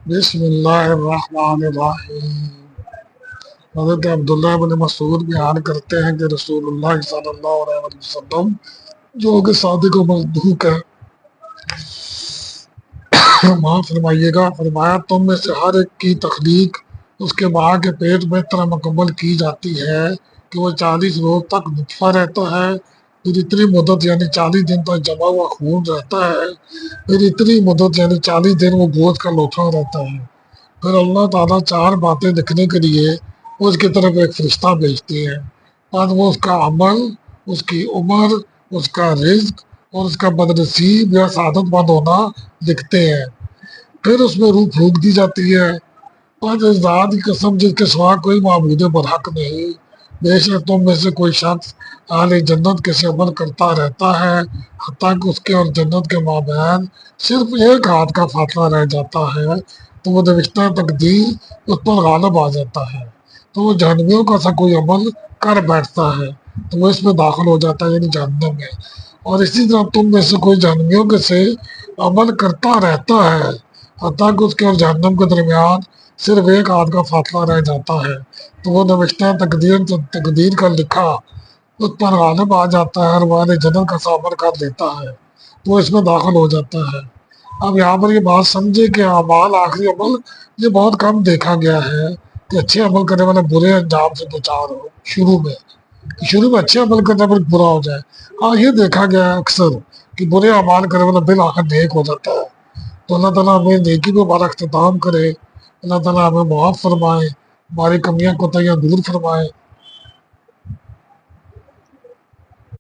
بسم اللہ الرحمن الرحیم۔ حضرت عبداللہ بن مسعود بیان کرتے ہیں کہ رسول اللہ صلی اللہ علیہ وسلم جو کہ صادق و مصدوق ہے، معاف فرمائیے گا، فرمایا تم میں سے ہر ایک کی تخلیق اس کے ماں کے پیٹ میں طرح مکمل کی جاتی ہے کہ وہ 40 روز تک نطفہ رہتا ہے، پھر اتنی مدت یعنی 40 دن تک جمع ہوا خون رہتا ہے، پھر اتنی مدت یعنی 40 دن وہ گوشت کا لوتھڑا رہتا ہے، پھر اللہ تعالیٰ 4 باتیں لکھنے کے لیے اس کی طرف ایک فرشتہ بھیجتے ہیں، بعد وہ اس کا عمل، اس کی عمر، اس کا رزق اور اس کا بدنصیب یا سعادت مند ہونا لکھتے ہیں۔ پھر اس میں روح پھونک دی جاتی ہے، اور اس ذات کی قسم جس کے سوا کوئی معبود برحق نہیں، بے شک تم میں سے کوئی شخص اہل جنت کے سے عمل کرتا رہتا ہے حتیٰ کہ اس کے اور جنت کے مابین صرف ایک ہاتھ کا فاصلہ رہ جاتا ہے، تو وہ نوشتہ تقدیر اس پر غالب آ جاتا ہے، تو وہ جہنمیوں کا سا کوئی عمل کر بیٹھتا ہے تو وہ اس میں داخل ہو جاتا ہے، یعنی جہنم میں۔ اور اسی طرح تم میں سے کوئی جہنمیوں کے سے عمل کرتا رہتا ہے حتیٰ کہ اس کے اور جہنم کے درمیان صرف ایک ہاتھ کا فاصلہ رہ جاتا ہے، تو وہ نوشتہ تقدیر کا لکھا اس پر غالب آ جاتا ہے اور وہ جنت کا عمل کر لیتا ہے تو وہ اس میں داخل ہو جاتا ہے۔ اب یہاں پر یہ بات سمجھے کہ اعمال آخری عمل یہ بہت کم دیکھا گیا ہے کہ اچھے عمل کرنے والا برے انجام سے بچار ہو شروع میں اچھے عمل کرنے پر برا ہو جائے۔ ہاں یہ دیکھا گیا ہے اکثر کہ برے اعمال کرنے والا بالآخر نیک ہو جاتا ہے، تو اللہ تعالیٰ ہمیں نیکی پہ ہمارا اختتام کرے، اللہ تعالیٰ ہمیں معاف فرمائے، ہماری کمیاں کوتاہیاں دور فرمائے۔